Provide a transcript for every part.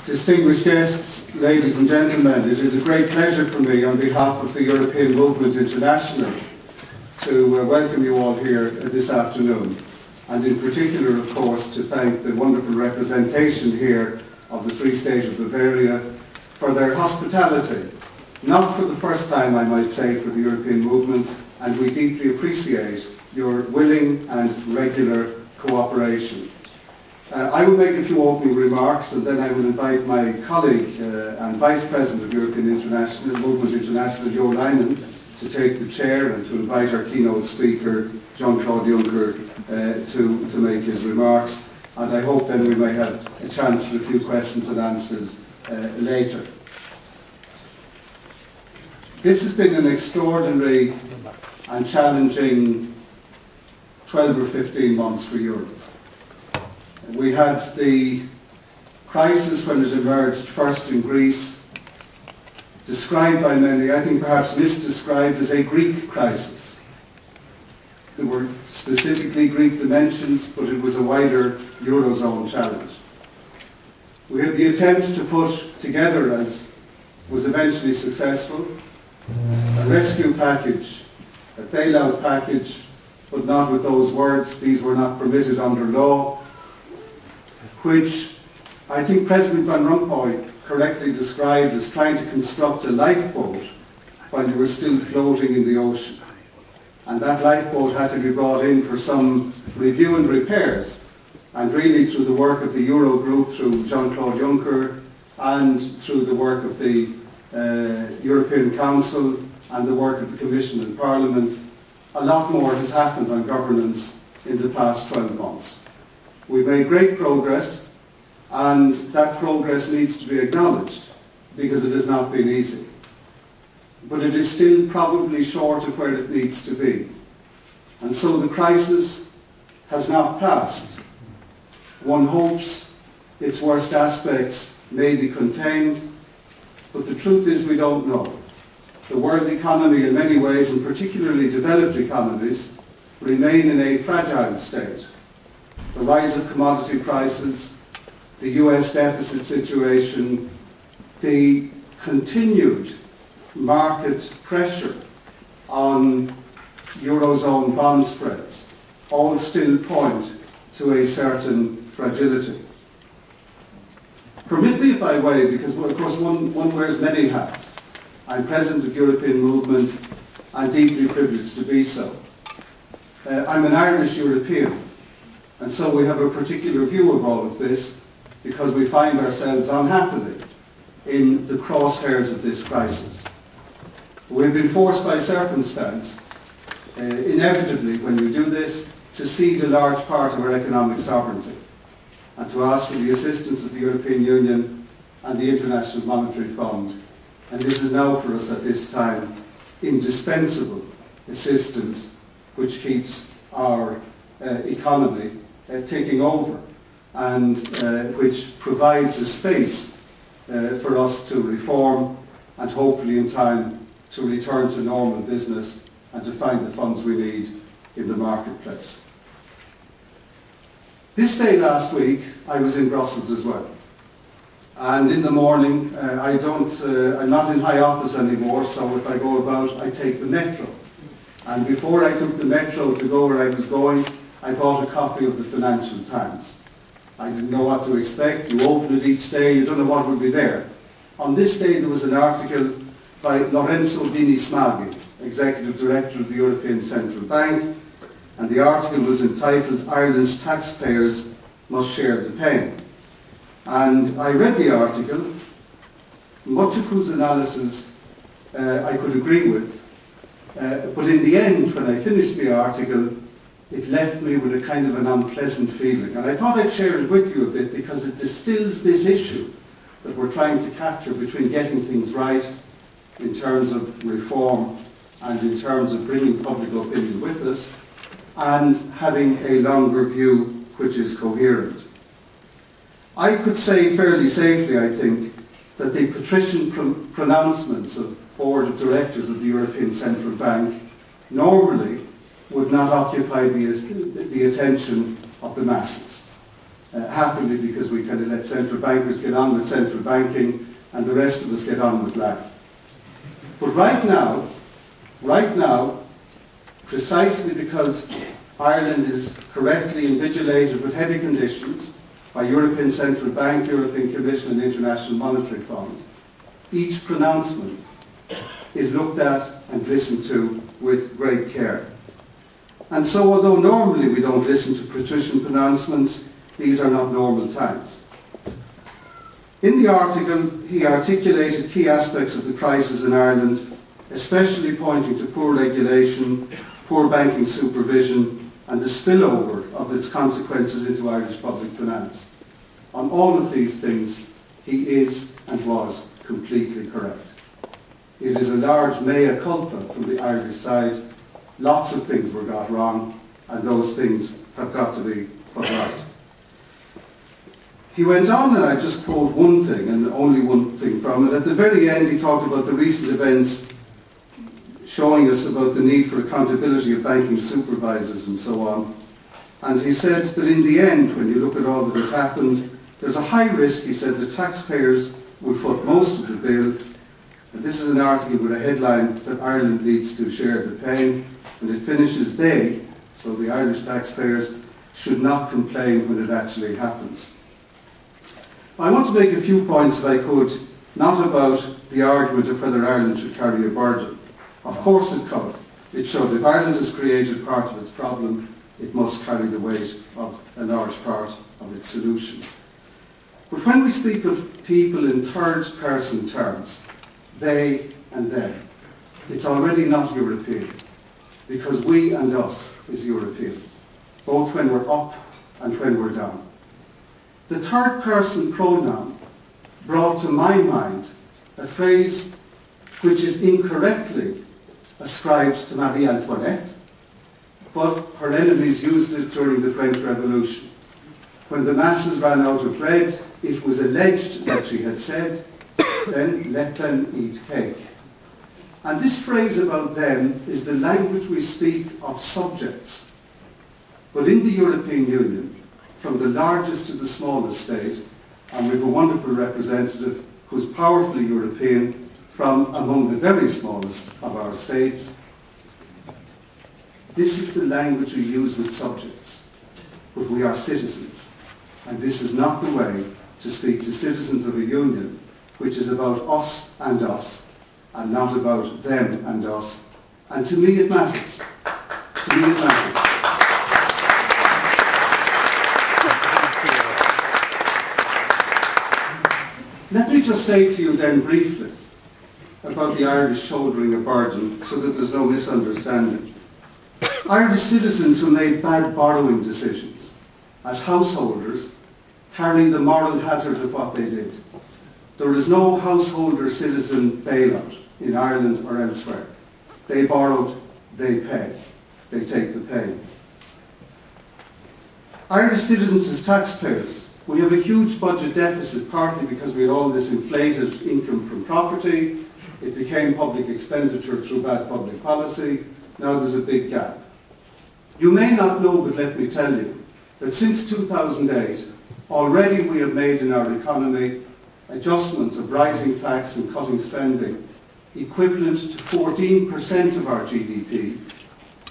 Distinguished guests, ladies and gentlemen, it is a great pleasure for me on behalf of the European Movement International to welcome you all here this afternoon, and in particular, of course, to thank the wonderful representation here of the Free State of Bavaria for their hospitality, not for the first time, I might say, for the European movement, and we deeply appreciate your willing and regular cooperation. I will make a few opening remarks, and then I will invite my colleague and Vice President of European Movement International, Jo Leinen, to take the chair, and to invite our keynote speaker, Jean-Claude Juncker, to make his remarks. And I hope then we may have a chance for a few questions and answers later. This has been an extraordinary and challenging 12 or 15 months for Europe. We had the crisis when it emerged first in Greece, described by many, I think perhaps misdescribed, as a Greek crisis. There were specifically Greek dimensions, but it was a wider Eurozone challenge. We had the attempt to put together, as was eventually successful, a rescue package, a bailout package, but not with those words. These were not permitted under law, which I think President Van Rompuy correctly described as trying to construct a lifeboat while you were still floating in the ocean. And that lifeboat had to be brought in for some review and repairs, and really through the work of the Eurogroup, through Jean-Claude Juncker, and through the work of the European Council and the work of the Commission and Parliament, a lot more has happened on governance in the past 12 months. We've made great progress, and that progress needs to be acknowledged because it has not been easy. But it is still probably short of where it needs to be. And so the crisis has not passed. One hopes its worst aspects may be contained, but the truth is we don't know. The world economy in many ways, and particularly developed economies, remain in a fragile state. The rise of commodity prices, the US deficit situation, the continued market pressure on Eurozone bond spreads, all still point to a certain fragility. Permit me, if I may, because of course one wears many hats. I'm President of European Movement and deeply privileged to be so. I'm an Irish European, and so we have a particular view of all of this because we find ourselves unhappily in the crosshairs of this crisis. We've been forced by circumstance, inevitably when you do this, to cede a large part of our economic sovereignty and to ask for the assistance of the European Union and the International Monetary Fund. And this is now for us at this time indispensable assistance which keeps our economy taking over and which provides a space for us to reform and hopefully in time to return to normal business and to find the funds we need in the marketplace. This day last week I was in Brussels as well. And in the morning, I'm not in high office anymore, so if I go about, I take the metro. And before I took the metro to go where I was going, I bought a copy of the Financial Times. I didn't know what to expect. You open it each day, you don't know what will be there. On this day, there was an article by Lorenzo Dini Smaghi, Executive Director of the European Central Bank, and the article was entitled, "Ireland's Taxpayers Must Share the Pain." And I read the article, much of whose analysis I could agree with, but in the end, when I finished the article, it left me with a kind of an unpleasant feeling. And I thought I'd share it with you a bit because it distills this issue that we're trying to capture between getting things right in terms of reform and in terms of bringing public opinion with us and having a longer view which is coherent. I could say fairly safely, I think, that the patrician pronouncements of Board of Directors of the European Central Bank normally would not occupy the attention of the masses. happily because we kind of let central bankers get on with central banking and the rest of us get on with life. But right now, precisely because Ireland is correctly invigilated with heavy conditions by European Central Bank, European Commission and International Monetary Fund, each pronouncement is looked at and listened to with great care. And so although normally we don't listen to patrician pronouncements, these are not normal times. In the article, he articulated key aspects of the crisis in Ireland, especially pointing to poor regulation, poor banking supervision, and the spillover of its consequences into Irish public finance. On all of these things, he is and was completely correct. It is a large mea culpa from the Irish side. Lots of things were got wrong, and those things have got to be put right. He went on, and I just quote one thing, and only one thing from it. At the very end, he talked about the recent events showing us about the need for accountability of banking supervisors and so on. And he said that in the end, when you look at all that had happened, there's a high risk, he said, that taxpayers will foot most of the bill. And this is an article with a headline that Ireland needs to share the pain, and it finishes they, so the Irish taxpayers, should not complain when it actually happens. I want to make a few points, if I could, not about the argument of whether Ireland should carry a burden. Of course it could. It should. If Ireland has created part of its problem, it must carry the weight of a large part of its solution. But when we speak of people in third-person terms, they and them, it's already not European, because we and us is European, both when we're up and when we're down. The third-person pronoun brought to my mind a phrase which is incorrectly ascribed to Marie Antoinette, but her enemies used it during the French Revolution. When the masses ran out of bread, it was alleged that she had said, then let them eat cake. And this phrase about them is the language we speak of subjects. But in the European Union, from the largest to the smallest state, and we have a wonderful representative who's powerfully European from among the very smallest of our states, this is the language we use with subjects. But we are citizens. And this is not the way to speak to citizens of a union which is about us, and not about them and us. And to me it matters. To me it matters. Let me just say to you then briefly about the Irish shouldering a burden so that there's no misunderstanding. Irish citizens who made bad borrowing decisions as householders carry the moral hazard of what they did. There is no householder citizen bailout in Ireland or elsewhere. They borrowed, they pay. They take the pain. Irish citizens as taxpayers, we have a huge budget deficit, partly because we had all this inflated income from property. It became public expenditure through bad public policy. Now there's a big gap. You may not know, but let me tell you, that since 2008, already we have made in our economy adjustments of rising tax and cutting spending equivalent to 14% of our GDP,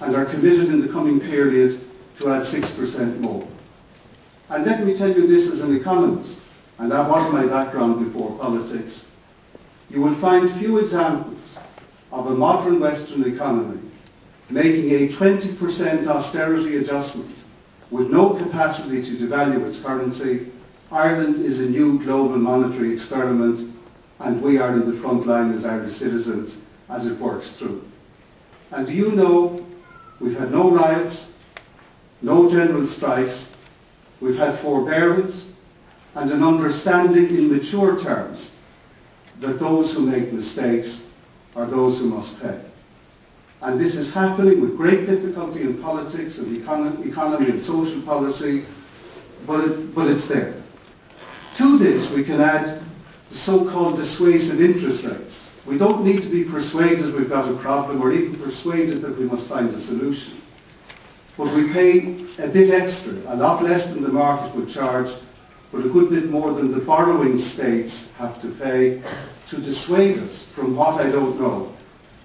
and are committed in the coming period to add 6% more. And let me tell you this as an economist, and that was my background before politics, you will find few examples of a modern Western economy making a 20% austerity adjustment with no capacity to devalue its currency. Ireland is a new global monetary experiment, and we are in the front line as Irish citizens as it works through. And do you know, we've had no riots, no general strikes, we've had forbearance and an understanding in mature terms that those who make mistakes are those who must pay. And this is happening with great difficulty in politics and economy and social policy, but it's there. To this we can add the so-called dissuasive interest rates. We don't need to be persuaded we've got a problem or even persuaded that we must find a solution. but we pay a bit extra, a lot less than the market would charge, but a good bit more than the borrowing states have to pay to dissuade us from what I don't know.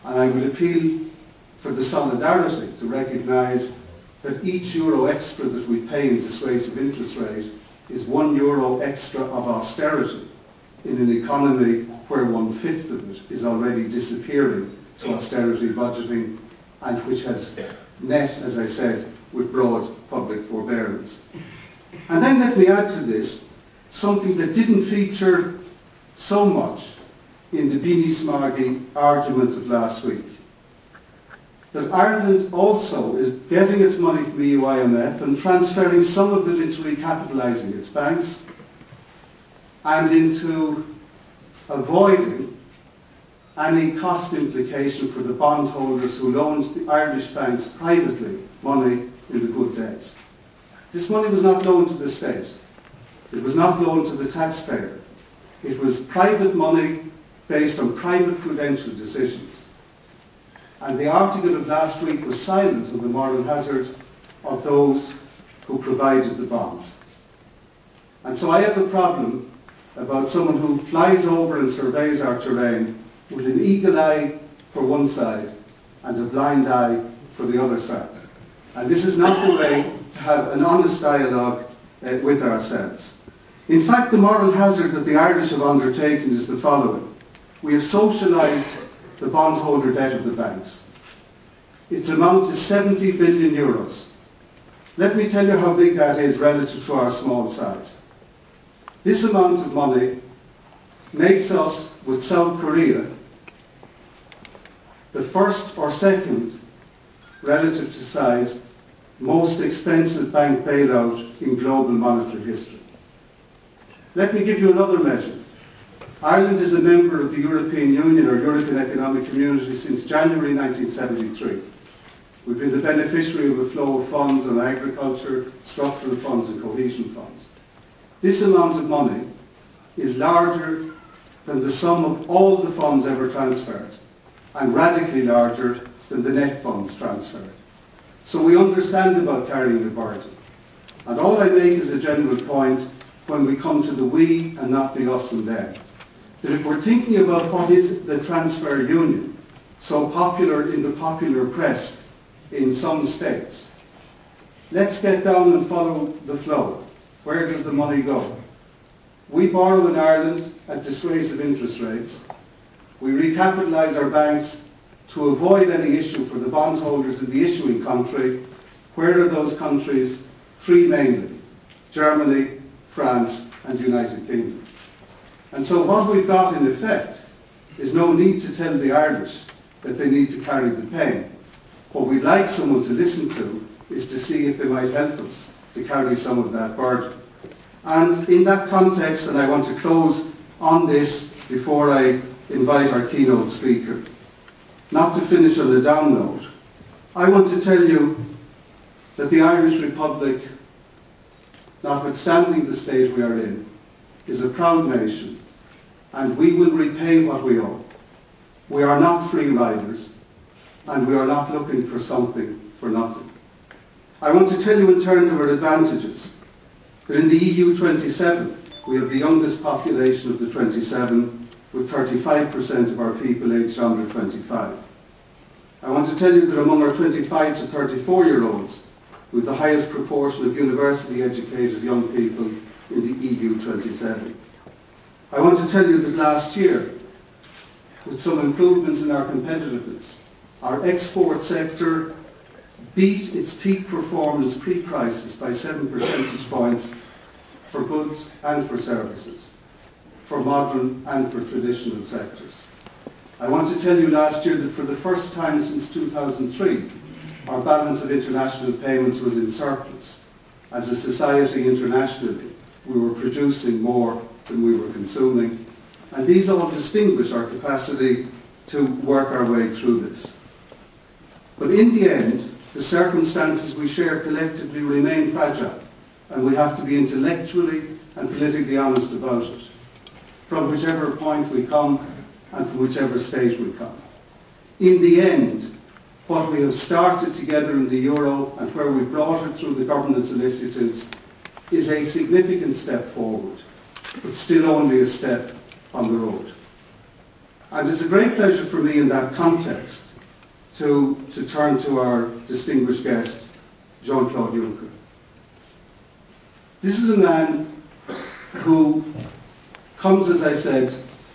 And I would appeal for the solidarity to recognise that each euro extra that we pay in dissuasive interest rate is €1 extra of austerity in an economy where 1/5 of it is already disappearing to austerity budgeting and which has met, as I said, with broad public forbearance. And then let me add to this something that didn't feature so much in the Bini Smagi argument of last week. That Ireland also is getting its money from EU IMF and transferring some of it into recapitalising its banks and into avoiding any cost implication for the bondholders who loaned the Irish banks privately money in the good days. This money was not loaned to the state. It was not loaned to the taxpayer. It was private money based on private prudential decisions. And the article of last week was silent on the moral hazard of those who provided the bonds. And so I have a problem about someone who flies over and surveys our terrain with an eagle eye for one side and a blind eye for the other side. And this is not the way to have an honest dialogue with ourselves. In fact, the moral hazard that the Irish have undertaken is the following. We have socialised the bondholder debt of the banks. Its amount is 70 billion euros. Let me tell you how big that is relative to our small size. This amount of money makes us, with South Korea, the first or second, relative to size, most expensive bank bailout in global monetary history. Let me give you another measure. Ireland is a member of the European Union or European Economic Community since January 1973. We've been the beneficiary of a flow of funds on agriculture, structural funds and cohesion funds. This amount of money is larger than the sum of all the funds ever transferred and radically larger than the net funds transferred. So we understand about carrying the burden. And all I make is a general point when we come to the we and not the us and them. That if we're thinking about what is the transfer union, so popular in the popular press in some states, let's get down and follow the flow. Where does the money go? We borrow in Ireland at dissuasive interest rates. We recapitalise our banks to avoid any issue for the bondholders in the issuing country. Where are those countries? Three mainly: Germany, France and the United Kingdom. And so what we've got in effect is no need to tell the Irish that they need to carry the pain. What we'd like someone to listen to is to see if they might help us to carry some of that burden. And in that context, and I want to close on this before I invite our keynote speaker, not to finish on a down note, I want to tell you that the Irish Republic, notwithstanding the state we are in, is a proud nation, and we will repay what we owe. We are not free riders, and we are not looking for something for nothing. I want to tell you in terms of our advantages, that in the EU 27, we have the youngest population of the 27, with 35% of our people aged under 25. I want to tell you that among our 25 to 34-year-olds, we have the highest proportion of university-educated young people in the EU 27. I want to tell you that last year, with some improvements in our competitiveness, our export sector beat its peak performance pre-crisis by 7 percentage points for goods and for services, for modern and for traditional sectors. I want to tell you last year that for the first time since 2003, our balance of international payments was in surplus. As a society internationally, we were producing more than we were consuming, and these all distinguish our capacity to work our way through this. But in the end, the circumstances we share collectively remain fragile, and we have to be intellectually and politically honest about it, from whichever point we come and from whichever state we come. In the end, what we have started together in the euro and where we brought it through the governance initiatives is a significant step forward, but still only a step on the road. And it's a great pleasure for me in that context to turn to our distinguished guest, Jean-Claude Juncker. This is a man who comes, as I said,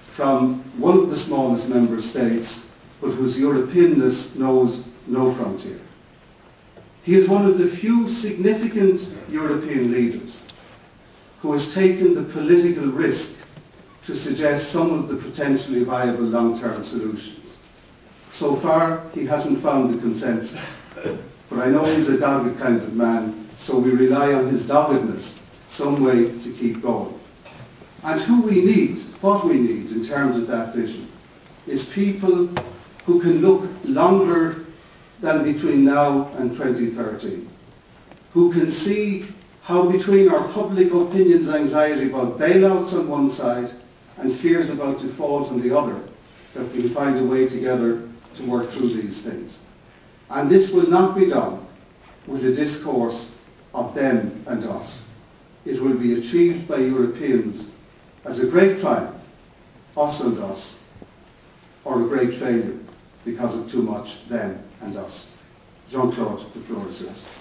from one of the smallest member states, but whose Europeanness knows no frontier. He is one of the few significant European leaders who has taken the political risk to suggest some of the potentially viable long-term solutions. So far, he hasn't found the consensus, but I know he's a dogged kind of man, so we rely on his doggedness some way to keep going. And who we need, what we need in terms of that vision, is people who can look longer than between now and 2013, who can see how between our public opinion's anxiety about bailouts on one side and fears about default on the other, that we can find a way together to work through these things. And this will not be done with a discourse of them and us. It will be achieved by Europeans as a great triumph, us and us, or a great failure because of too much them and us. Jean-Claude, the floor is yours.